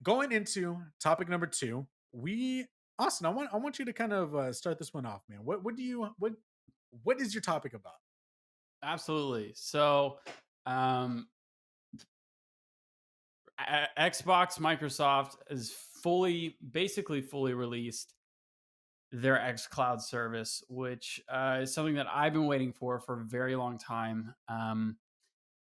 going into topic number two, we Austin, I want you to kind of start this one off, man. What is your topic about? Absolutely. So, um, Xbox, Microsoft is basically fully released their X Cloud service, which is something that I've been waiting for a very long time.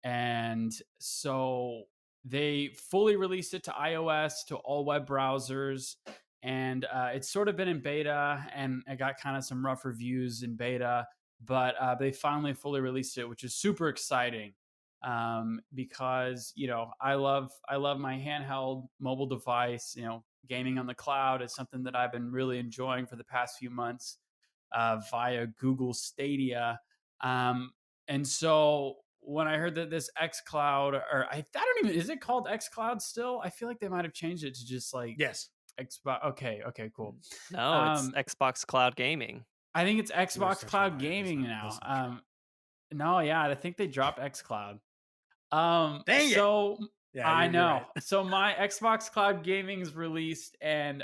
And so they fully released it to iOS, to all web browsers, and it's sort of been in beta, and I got kind of some rough reviews in beta, but they finally fully released it, which is super exciting. Because I love my handheld mobile device. Gaming on the cloud is something that I've been really enjoying for the past few months via Google Stadia. Um, and so when I heard that this X Cloud, or I don't even, is it called X Cloud still? I feel like they might have changed it to just like Yes. Xbox. Okay, cool. No, it's Um, Xbox Cloud Gaming. I think it's You are Xbox such a Cloud liar. Gaming That's now. not true. No, yeah, I think they dropped X Cloud. Dang it. So Yeah, I you're know. right. So my Xbox Cloud Gaming is released, and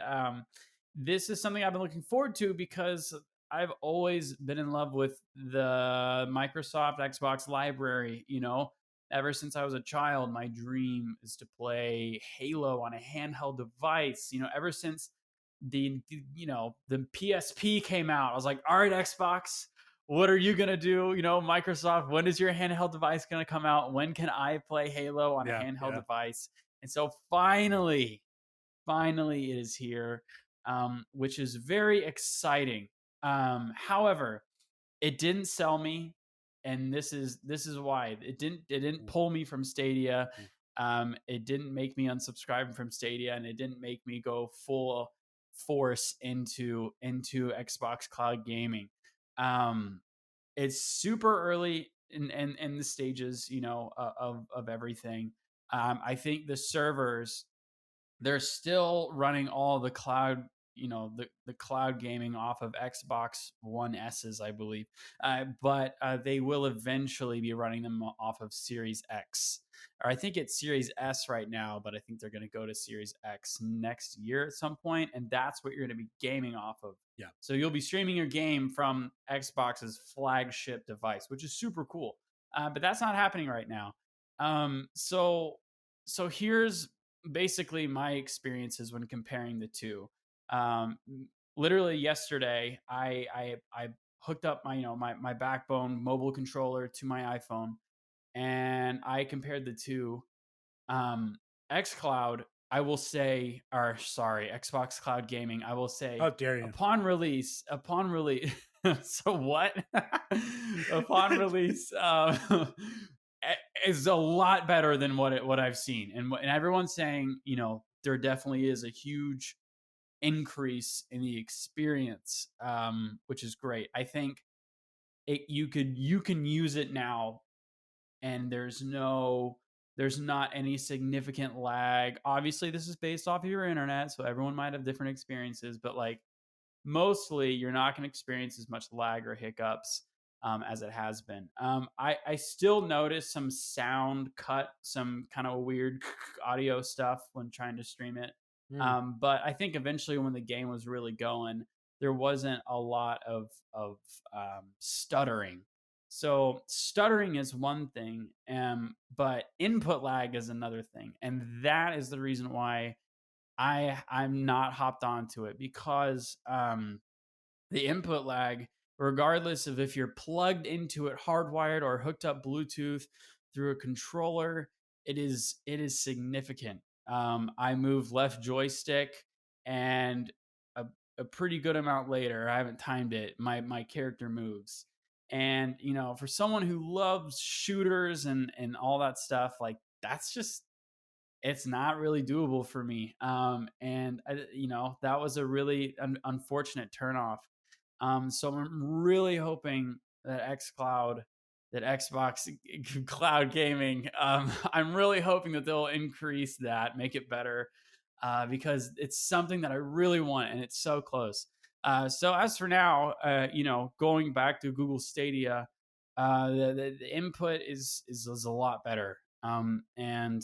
this is something I've been looking forward to because I've always been in love with the Microsoft Xbox library. Ever since I was a child, my dream is to play Halo on a handheld device. Ever since the PSP came out, I was like, all right, Xbox, what are you gonna do? Microsoft, when is your handheld device gonna come out? When can I play Halo on a Yeah, handheld yeah. device? And so finally it is here, which is very exciting. However, it didn't sell me, and this is why it didn't Ooh, pull me from Stadia. ooh. It didn't make me unsubscribe from Stadia, and it didn't make me go full force into Xbox Cloud Gaming. Um, it's super early in the stages, of everything. I think the servers, they're still running all the cloud, the cloud gaming off of Xbox One S's, I believe. But they will eventually be running them off of Series X. Or I think it's Series S right now, but I think they're going to go to Series X next year at some point, and that's what you're going to be gaming off of. Yeah. So you'll be streaming your game from Xbox's flagship device, which is super cool. But that's not happening right now. So here's basically my experiences when comparing the two. Um, Literally yesterday, I hooked up my Backbone mobile controller to my iPhone, and I compared the two. Um, XCloud, I will say, or sorry, Xbox Cloud Gaming, I will say, How dare you? upon release. So what? Upon release, is a lot better than what I've seen, and everyone's saying, there definitely is a huge increase in the experience, which is great. I think you can use it now, and there's not any significant lag. Obviously, this is based off of your internet, so everyone might have different experiences, but like mostly you're not going to experience as much lag or hiccups as it has been. I still notice some sound cut, some kind of weird audio stuff when trying to stream it. Mm. But I think eventually, when the game was really going, there wasn't a lot of stuttering. So stuttering is one thing, but input lag is another thing, and that is the reason why I'm not hopped onto it, because the input lag, regardless of if you're plugged into it hardwired or hooked up Bluetooth through a controller, it is significant. I move left joystick, and a pretty good amount later, I haven't timed it, my character moves. And for someone who loves shooters and all that stuff, like that's just, it's not really doable for me. And that was a really unfortunate turnoff. So I'm really hoping that that Xbox Cloud Gaming, I'm really hoping that they'll increase that, make it better, because it's something that I really want, and it's so close. So as for now, going back to Google Stadia, the input is a lot better, and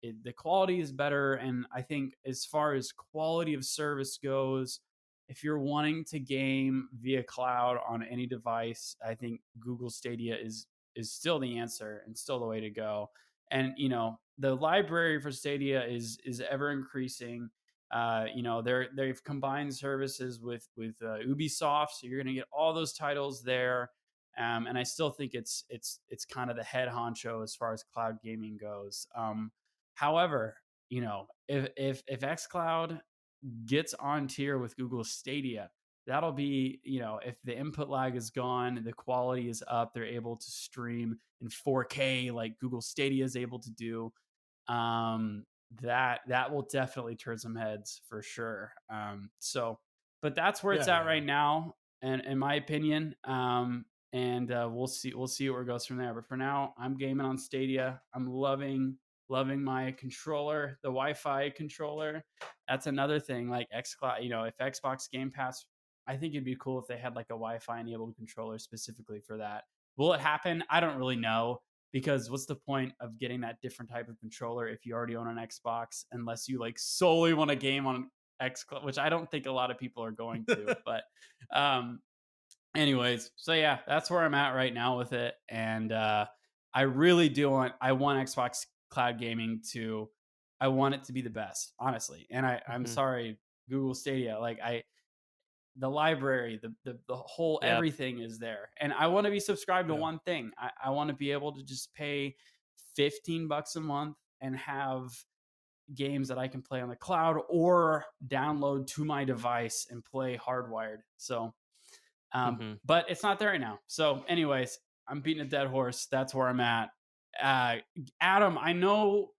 the quality is better. And I think as far as quality of service goes, if you're wanting to game via cloud on any device, I think Google Stadia is still the answer and still the way to go. And the library for Stadia is ever increasing. They've combined services with Ubisoft, so you're going to get all those titles there. And I still think it's kind of the head honcho as far as cloud gaming goes. However, if XCloud gets on tier with Google Stadia, that'll be, if the input lag is gone, the quality is up, they're able to stream in 4K like Google Stadia is able to do. That will definitely turn some heads for sure. But that's where it's Yeah, at yeah. right now, and in my opinion. And we'll see where it goes from there. But for now, I'm gaming on Stadia. I'm loving my controller, the Wi-Fi controller. That's another thing. Like XCloud, if Xbox Game Pass, I think it'd be cool if they had like a Wi-Fi enabled controller specifically for that. Will it happen? I don't really know, because what's the point of getting that different type of controller if you already own an Xbox, unless you like solely want a game on XCloud, which I don't think a lot of people are going to. But anyways, so yeah, that's where I'm at right now with it. And I really do want Xbox cloud gaming I want it to be the best, honestly. And I'm Mhm. sorry, Google Stadia, like the library, the whole Yep. everything is there. And I want to be subscribed to Yeah. one thing. I want to be able to just pay $15 a month and have games that I can play on the cloud or download to my device and play hardwired. So Mhm. but it's not there right now. So, anyways, I'm beating a dead horse. That's where I'm at. Uh, Adam, I know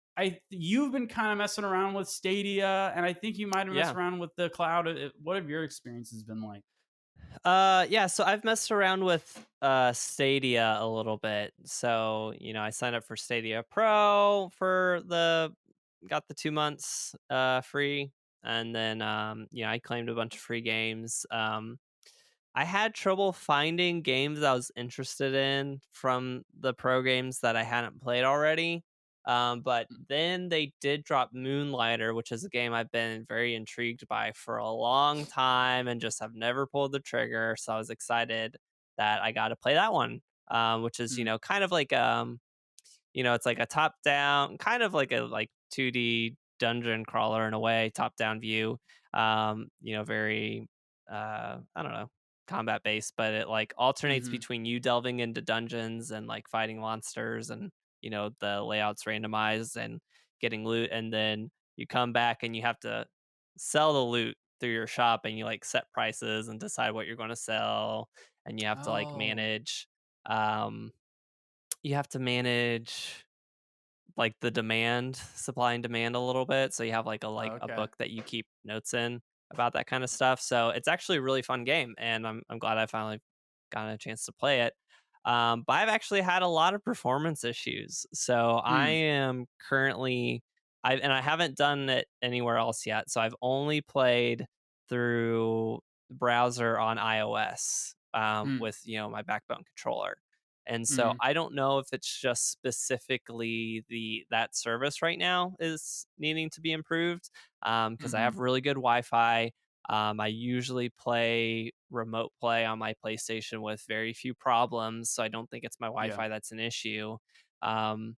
you've been kind of messing around with Stadia, and I think you might have messed Yeah. around with the cloud. What have your experiences been like? Yeah, so I've messed around with Stadia a little bit. So, I signed up for Stadia Pro for got the 2 months free, and then I claimed a bunch of free games. I had trouble finding games I was interested in from the pro games that I hadn't played already. But then they did drop Moonlighter, which is a game I've been very intrigued by for a long time and just have never pulled the trigger. So I was excited that I got to play that one, which is, Mm, kind of like it's like a top down, kind of like a 2D dungeon crawler in a way, top down view. Very I don't know, combat based, but it like alternates mm-hmm. between you delving into dungeons and like fighting monsters, and the layouts randomized and getting loot, and then you come back and you have to sell the loot through your shop, and you like set prices and decide what you're going to sell, and Oh, um you have to manage like the supply and demand a little bit. So you have oh, a okay. book that you keep notes in about that kind of stuff. So it's actually a really fun game, and I'm glad I finally got a chance to play it. But I've actually had a lot of performance issues. So I Mm, am currently I haven't done it anywhere else yet. So I've only played through the browser on iOS mm, with my Backbone controller. And so mm-hmm, I don't know if it's just specifically that service right now is needing to be improved, because I mm-hmm. have really good Wi-Fi. I usually play remote play on my PlayStation with very few problems, so I don't think it's my Yeah. Wi-Fi that's an issue. Um,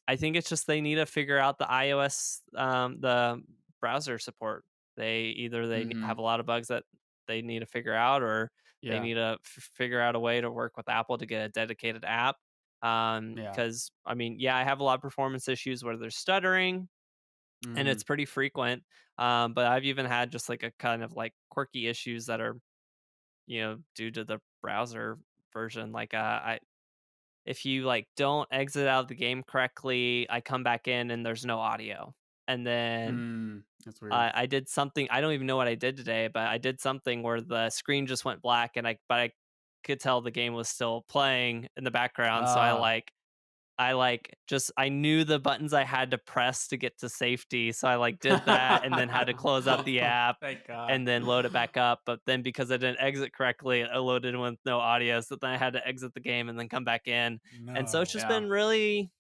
I think it's just they need to figure out the iOS, the browser support. They Mm-hmm. have a lot of bugs that they need to figure out, or they Yeah. need to figure out a way to work with Apple to get a dedicated app. Yeah. Because I mean, yeah, I have a lot of performance issues where there's stuttering, and Mm-hmm. it's pretty frequent. But I've even had just like a kind of like quirky issues that are due to the browser version. Like I if you like don't exit out of the game correctly, I come back in and there's no audio. And then That's weird. I did something, I don't even know what I did today, but I did something where the screen just went black, and I could tell the game was still playing in the background. So Ah. I knew the buttons I had to press to get to safety. So I like did that and then had to close out the app Thank God. and then load it back up. But then because I didn't exit correctly, it loaded with no audio. So then I had to exit the game and then come back in. And so it's No. just Yeah. been really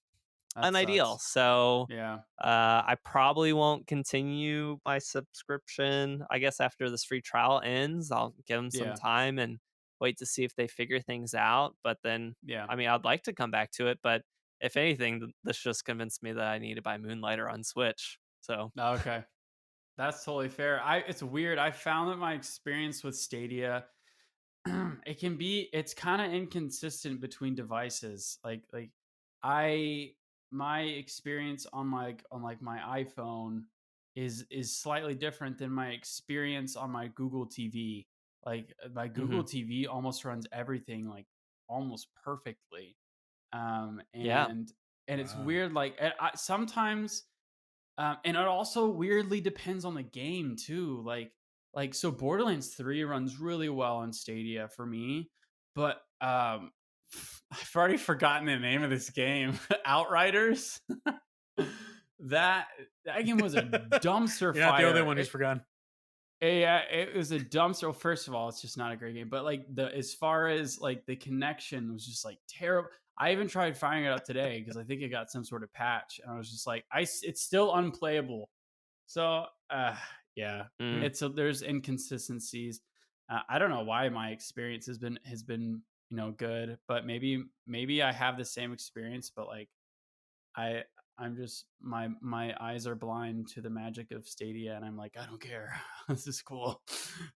That unideal. sucks. So Yeah. I probably won't continue my subscription. I guess after this free trial ends, I'll give them some Yeah. time and wait to see if they figure things out. But then, Yeah. I mean, I'd like to come back to it. But if anything, this just convinced me that I need to buy Moonlighter on Switch. So, Okay. That's totally fair. It's weird. I found that my experience with Stadia it's kind of inconsistent between devices. I my experience on my iPhone is slightly different than my experience on my Google TV. My hmm Google TV almost runs everything like almost perfectly. Um yeah. and and it's Wow. weird sometimes and it also weirdly depends on the game too. So Borderlands 3 runs really well on Stadia for me, but I've already forgotten the name of this game. Outriders. that that game was a dumpster You're not the only fire. one who's forgotten. Yeah, it was a dumpster. Well, first of all, it's just not a great game. But like the as far as like the connection was just like terrible. I even tried firing it up today because I think it got some sort of patch, and I was just like, it's still unplayable. So, yeah, Mm. there's inconsistencies. I don't know why my experience has been good, but maybe I have the same experience, but like I I'm just my eyes are blind to the magic of Stadia, and I'm like, I don't care. This is cool.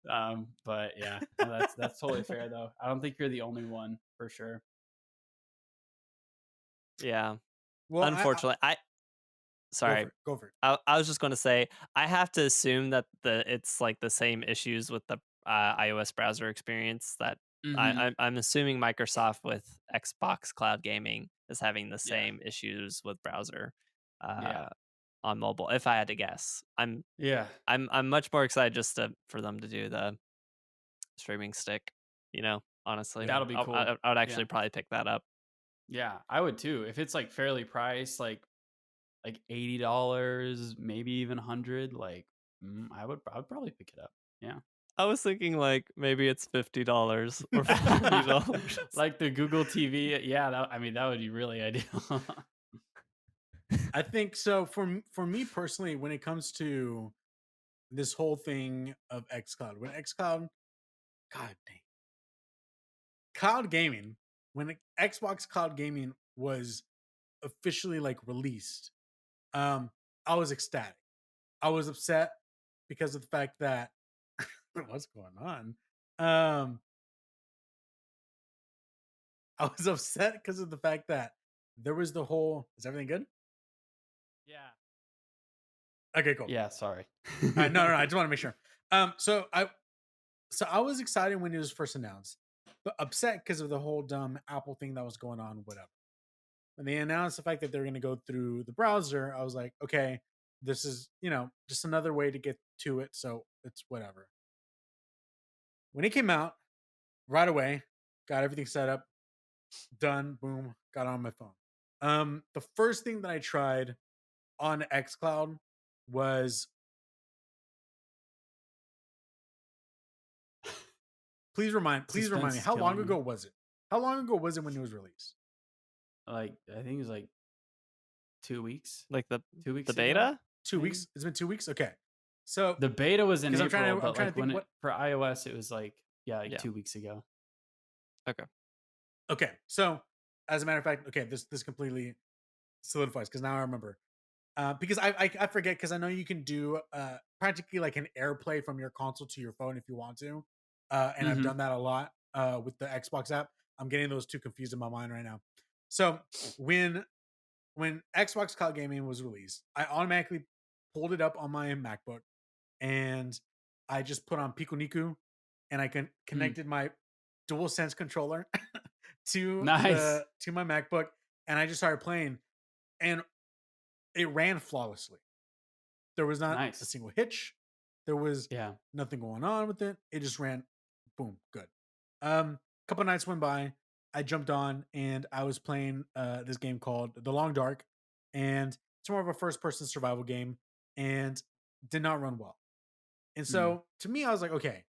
But yeah, no, that's totally fair though. I don't think you're the only one for sure. Yeah. Well, Unfortunately, go sorry. for it. Go for it. I was just going to say, I have to assume that it's like the same issues with the iOS browser experience that Hmm. I'm assuming Microsoft with Xbox Cloud Gaming is having the Yeah, same issues with browser yeah, uh, on mobile. If I had to guess, yeah. I'm much more excited for them to do the streaming stick. Honestly, Yeah. That'll be cool. I would Yeah, actually probably pick that up. yeah. I would too if it's like fairly priced, like $80, maybe even 100. I would probably pick it up. Yeah. I was thinking like maybe it's $50 or $40. Like the Google TV. Yeah, I mean that would be really ideal. I think so. For me personally, when it comes to this whole thing of XCloud, when XCloud, God dang, cloud gaming, when Xbox Cloud Gaming was officially like released, um, I was ecstatic. I was upset because of the fact that what's going on. Um, I was upset because of the fact that there was the whole. Is everything good? Yeah. Okay, cool. Yeah, sorry. No, no, no. I just want to make sure. Um, so I so I was excited when it was first announced, but upset because of the whole dumb Apple thing that was going on. Whatever. When they announced the fact that they're going to go through the browser, I was like, okay, this is just another way to get to it. So it's whatever. When it came out, right away, got everything set up, done, boom, got on my phone. The first thing that I tried on XCloud was please remind Suspense me, is how long killing me. ago was it? How long ago was it when it was released? I think it was like 2 weeks. Like the 2 weeks ago, beta? 2 weeks? maybe. It's been 2 weeks? Okay. So The beta was in because April, I'm but trying to like think when it what for iOS, it was like yeah, like Yeah. 2 weeks ago. Okay. okay. So as a matter of fact, okay, this completely solidifies because now I remember. Because I forget because I know you can do practically like an AirPlay from your console to your phone if you want to, and I've Hmm. done that a lot with the Xbox app. I'm getting those two confused in my mind right now. So when Xbox Cloud Gaming was released, I automatically pulled it up on my MacBook and I just put on Pico Niku and I Mm. connected my DualSense controller Nice, to my MacBook and I just started playing and it ran flawlessly. There was not a nice. single hitch. There was Yeah. nothing going on with it. It just ran, boom, good. Couple nights went by. I jumped on and I was playing this game called The Long Dark, and it's more of a first-person survival game, and did not run well. And Mm. so to me, I was like, okay,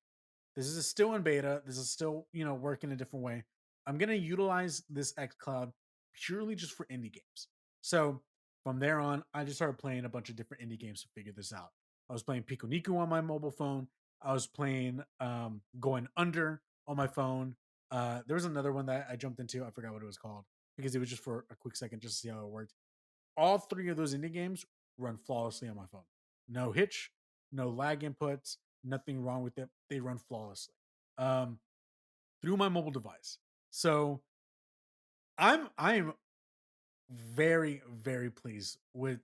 this is still in beta. This is still working a different way. I'm gonna utilize this X Cloud purely just for indie games. So from there on, I just started playing a bunch of different indie games to figure this out. I was playing Pico Niku on my mobile phone. I was playing Going Under on my phone. There was another one that I jumped into. I forgot what it was called because it was just for a quick second just to see how it worked. All three of those indie games run flawlessly on my phone. No hitch, no lag inputs, nothing wrong with it. They run flawlessly um, through my mobile device. So I am very, very pleased with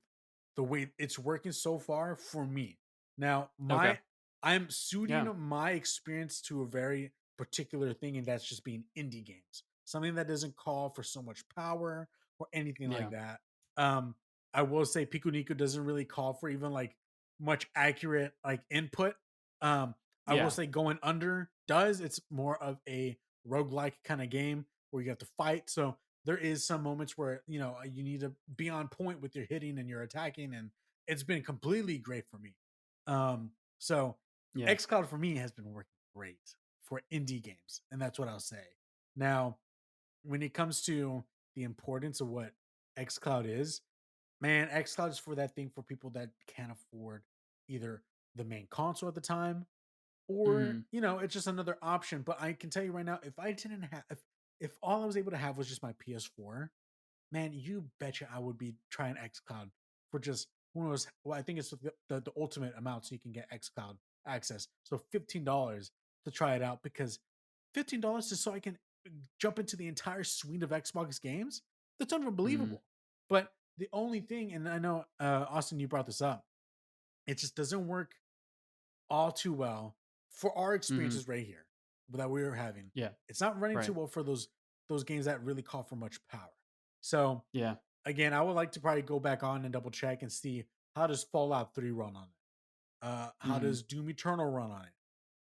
the way it's working so far for me. Now, Okay. I'm suiting Yeah. my experience to a very particular thing, and that's just being indie games. Something that doesn't call for so much power or anything like Yeah. that. Um, I will say Pico Nico doesn't really call for even like much accurate like input. Um, I will Yeah. say Going Under does. It's more of a roguelike kind of game where you have to fight. So there is some moments where you need to be on point with your hitting and your attacking, and it's been completely great for me. So Yeah. xCloud for me has been working great for indie games, and that's what I'll say. Now, when it comes to the importance of what xCloud is, man, xCloud is for that thing for people that can't afford either the main console at the time, or Hmm. it's just another option. But I can tell you right now, if I didn't have if all I was able to have was just my PS4, man, you betcha I would be trying xCloud for just who knows. Well, I think it's the ultimate amount so you can get xCloud access. So $15 to try it out, because $15 just so I can jump into the entire suite of Xbox games. That's Hmm. unbelievable. But the only thing, and I know Austin, you brought this up, it just doesn't work all too well for our Hmm. experiences right here that we were having. Yeah. It's not running too Right. well for those games that really call for much power. So Yeah. again, I would like to probably go back on and double check and see how does Fallout 3 run on it. How Hmm. does Doom Eternal run on it?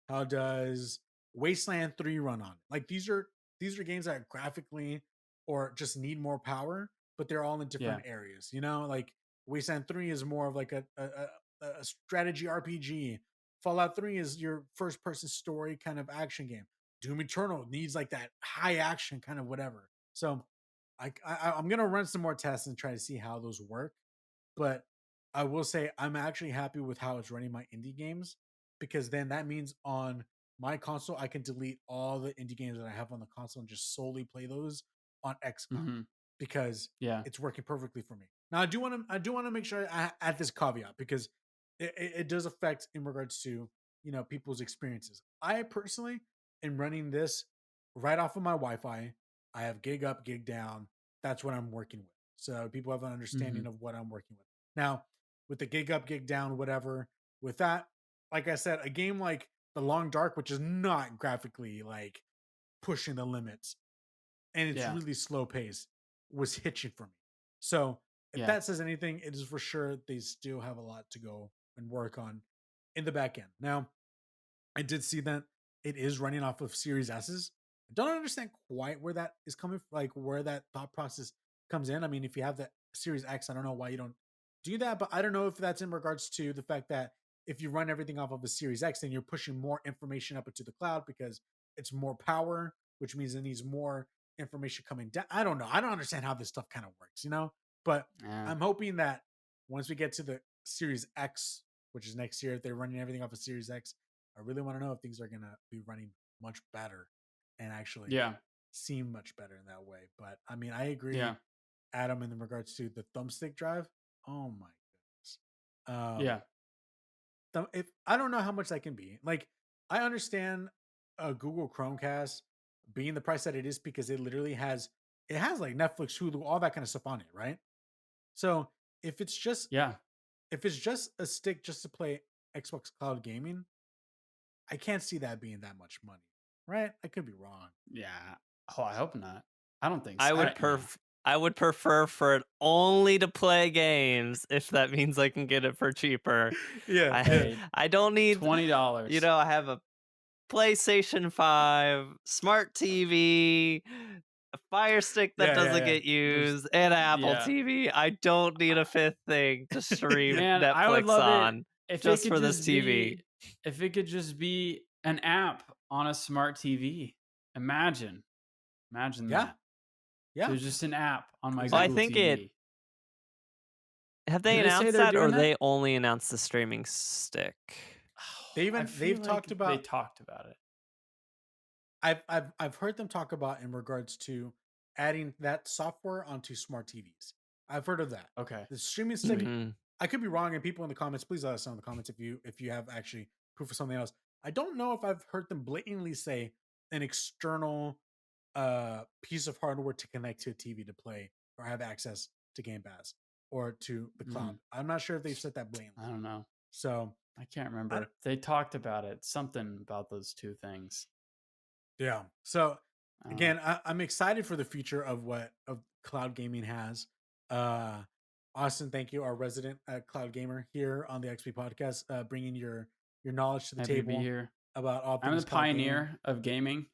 How does Wasteland 3 run on it? Like these are games that graphically or just need more power, but they're all in Yeah. different areas. Like Wasteland 3 is more of like a strategy RPG. Fallout 3 is your first person story kind of action game. Doom Eternal needs like that high action kind of whatever. So I'm gonna run some more tests and try to see how those work. But I will say I'm actually happy with how it's running my indie games, because then that means on my console I can delete all the indie games that I have on the console and just solely play those on XCloud, Hmm. because Yeah. it's working perfectly for me. Now I do want to make sure I add this caveat, because it does affect in regards to people's experiences. I personally am running this right off of my Wi-Fi. I have gig up, gig down. That's what I'm working with. So people have an Hmm. understanding of what I'm working with. Now, with the gig up, gig down, whatever, with that, like I said, a game like The Long Dark, which is not graphically like pushing the limits and it's Yeah. really slow pace, was hitching for me. So if Yeah. that says anything, it is for sure they still have a lot to go and work on in the back end. Now, I did see that it is running off of Series S's. I don't understand quite where that is coming, like where that thought process comes in. I mean, if you have the Series X, I don't know why you don't do that, but I don't know if that's in regards to the fact that if you run everything off of a Series X, then you're pushing more information up into the cloud because it's more power, which means it needs more information coming down. I don't know. I don't understand how this stuff kind of works. But Yeah. I'm hoping that once we get to the Series X, which is next year, if they're running everything off of Series X, I really want to know if things are going to be running much better and actually Yeah. seem much better in that way. But I mean, I agree, Yeah. Adam, in regards to the thumbstick drive. Oh my goodness. Yeah. If I don't know how much that can be. Like, I understand a Google Chromecast being the price that it is, because it has like Netflix, Hulu, all that kind of stuff on it, right? So if it's just Yeah. if it's just a stick just to play Xbox Cloud Gaming, I can't see that being that much money, right? I could be wrong. Yeah. Oh, I hope not. I don't think so. I would Yeah. I would prefer for it only to play games if that means I can get it for cheaper. Yeah, I yeah, Hey, I don't need, $20. I have a PlayStation 5, smart TV, a Fire Stick that yeah, yeah, doesn't yeah. get There's used, and an Apple yeah. TV. I don't need a fifth thing to stream Yeah, Man, I would Netflix love it on if it just could for this just TV. be an app on a smart TV. Imagine. Imagine yeah, that. yeah, There's just an app on my Well, I Google exactly. think it TV. Have Did they they say announced they're that, or doing that? they only announced the streaming stick? I They've feel talked like they about. talked about it. I've heard them talk about in regards to adding that software onto smart TVs. I've heard of that. Okay. The streaming stick. Sweet. Mhm. I could be wrong, and people in the comments, please let us know in the comments if you have actually proof of something else. I don't know if I've heard them blatantly say an external piece of hardware to connect to a TV to play or have access to Game Pass or to the cloud. Mm, I'm not sure if they've said that I blatantly. don't know. So I can't I, remember. They talked about it. Something about those two things. yeah. So I don't know. again, I'm excited for the future of what of cloud gaming has. Uh, Austin, thank you, our resident cloud gamer here on the XP podcast, bringing your knowledge to the Happy to be table here. about all I'm the things cloud gaming. pioneer of gaming.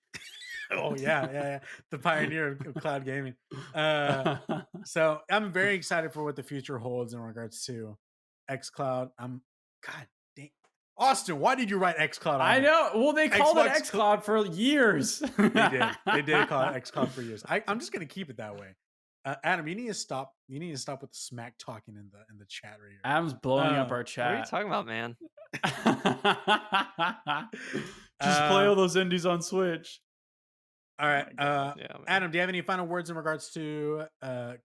Oh yeah, the pioneer of cloud gaming. Uh, so I'm very excited for what the future holds in regards to xCloud. God dang, Austin, why did you write xCloud on I here? know. Well, they called it Xbox xCloud for years. They did. They did call it xCloud for years. I'm just gonna keep it that way. Adam, you need to stop. You need to stop with the smack talking in the chat right here. Adam's blowing up our What are you chat. talking about, man? Just play all Um, those indies on Switch. all Oh right. my god. Yeah, man. Adam, do you have any final words in regards to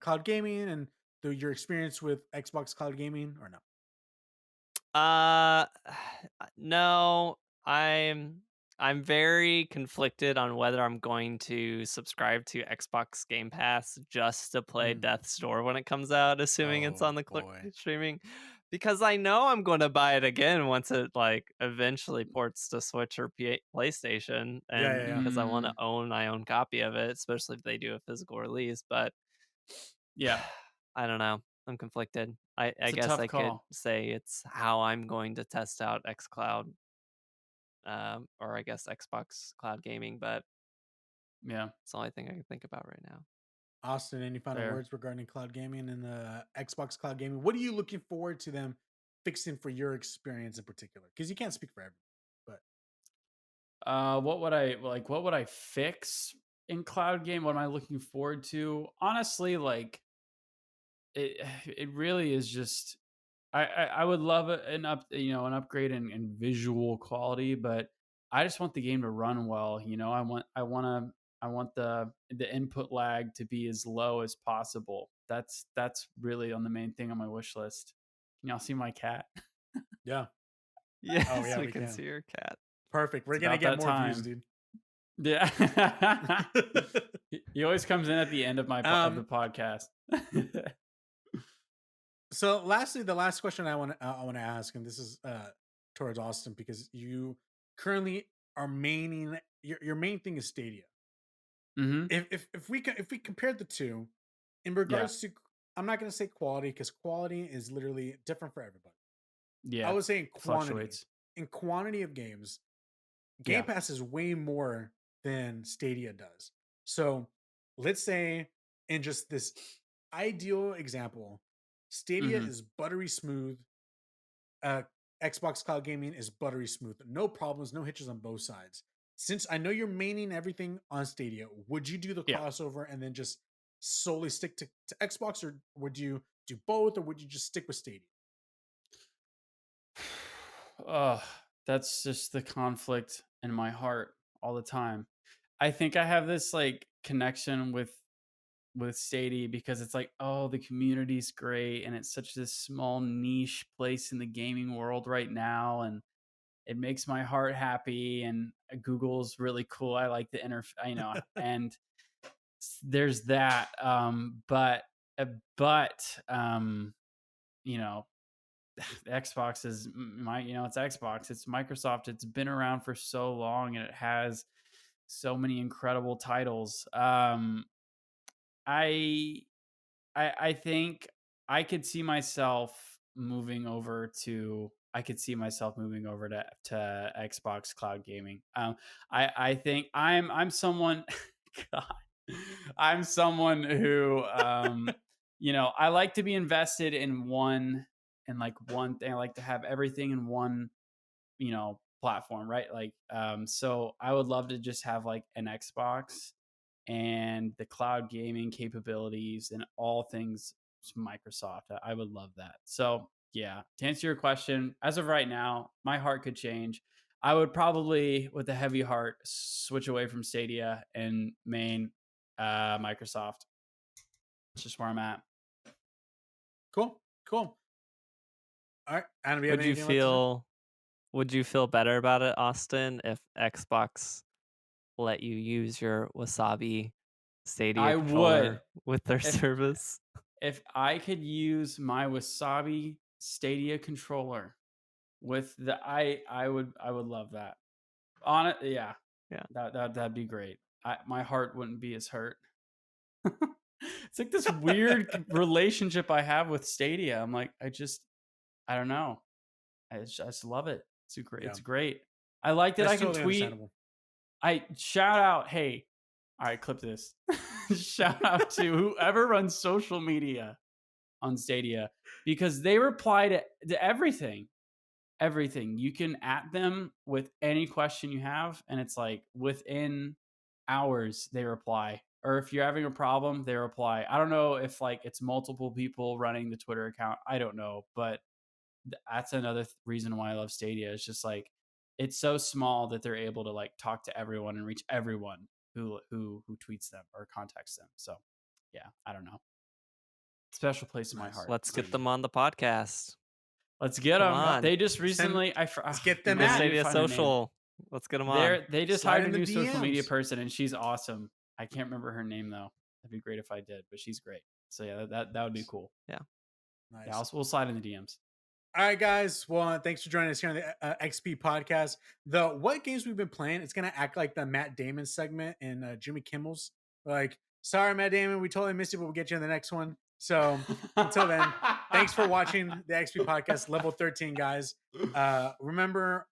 cloud gaming and your experience with Xbox cloud gaming, or no? Uh, no, I'm very conflicted on whether I'm going to subscribe to Xbox Game Pass just to play Mm. Death's Door when it comes out, assuming it's Oh on the boy. streaming, because I know I'm going to buy it again once it like eventually ports to Switch or PlayStation, Yeah, and yeah, yeah. because I want to Mm, own my own copy of it, especially if they do a physical release. But yeah, I don't know. I'm conflicted. I it's a guess tough I could call. say it's how I'm going to test out xCloud, or I guess Xbox Cloud Gaming, but Yeah, it's the only thing I can think about right now. Austin, any final fair. words regarding cloud gaming and Xbox cloud gaming? What are you looking forward to them fixing for your experience in particular? Because you can't speak for everyone, but What would I like? What would I fix in cloud game? What am I looking forward to? Honestly, like it. It really is just. I would love an upgrade in visual quality, but I just want the game to run well. I want the input lag to be as low as possible. That's really on the main thing on my wish list. Can y'all see my cat? yeah. Oh Yes, yeah, we we can can. see your cat. Perfect. We're It's gonna about get that more views, time. dude. Yeah. He always comes in at the end of of the um. podcast. So, lastly, the last question I want to ask, and this is towards Austin because you currently are maining your main thing is Stadia. Hmm. If we compare the two in Yeah. regards to, I'm not going to say quality because quality is literally different for everybody. I Yeah. would say in quantity, Fluctuates. of games, Game Yeah. Pass is way more than Stadia does. So let's say in just this ideal example, Stadia Hmm. is buttery smooth. Uh, Xbox Cloud Gaming is buttery smooth. No problems, no hitches on both sides. Since I know you're maining everything on Stadia, would you do the Yeah. crossover and then just solely stick to Xbox, or would you do both, or would you just stick with Stadia? Oh, that's just the conflict in my heart all the time. I think I have this like connection with Stadia because it's like, oh, the community's great and it's such this small niche place in the gaming world right now, and it makes my heart happy. And Google's really cool. I like the and there's that. But you know, Xbox is it's Xbox, it's Microsoft. It's been around for so long and it has so many incredible titles. I I think I could see myself moving over to to Xbox Cloud Gaming. I think I'm someone God, I'm someone who I like to be invested in one thing. I like to have everything in one platform, right? Like so I would love to just have like an Xbox and the cloud gaming capabilities and all things Microsoft. I would love that. So yeah, to answer your question, as of right now, my heart could change. I would probably, with a heavy heart, switch away from Stadia and main Microsoft. It's just where I'm at. Cool. All right, Adam, do you have Would you anything left to say? feel would you feel better about it, Austin, if Xbox let you use your Wasabi Stadia I would. controller with their If service? if I could use my Wasabi Stadia controller with the I would love that. On it, yeah. Yeah. That'd be great. My heart wouldn't be as hurt. It's like this weird relationship I have with Stadia. I'm like, I don't know. I just love it. It's great. I like that That's I can totally tweet. understandable. I shout out, hey, all right, clip this. Shout out to whoever runs social media on Stadia because they reply to everything. Everything. You can at them with any question you have, and it's like within hours they reply. Or if you're having a problem, they reply. I don't know if like it's multiple people running the Twitter account. I don't know, but that's another reason why I love Stadia. It's just like it's so small that they're able to like talk to everyone and reach everyone who tweets them or contacts them. So yeah, I don't know. Special place in my Nice. heart. Let's get Stadia. them on the podcast. Let's get Come them. on. They just recently. Let's get them The at Stadia social. Let's get them on. They just Slide hired a in the new social media DMs. person, and she's awesome. I can't remember her name though. That'd be great if I did, but she's great. So yeah, that would be cool. Yeah. Nice. Yeah, we'll slide in the DMs. All right, guys. Well, thanks for joining us here on the XP podcast. The what games we've been playing, it's going to act like the Matt Damon segment in Jimmy Kimmel's. Like, sorry, Matt Damon, we totally missed you, but we'll get you in the next one. So until then, thanks for watching the XP podcast, level 13, guys. Remember,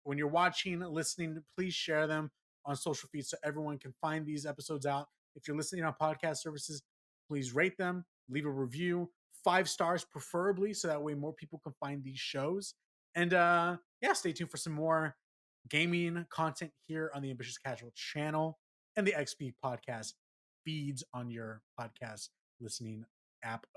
when you're watching, listening, please share them on social feeds so everyone can find these episodes out. If you're listening on podcast services, please rate them, leave a review. 5 stars preferably, so that way more people can find these shows. And yeah, stay tuned for some more gaming content here on the Ambitious Casual channel and the XP podcast feeds on your podcast listening app of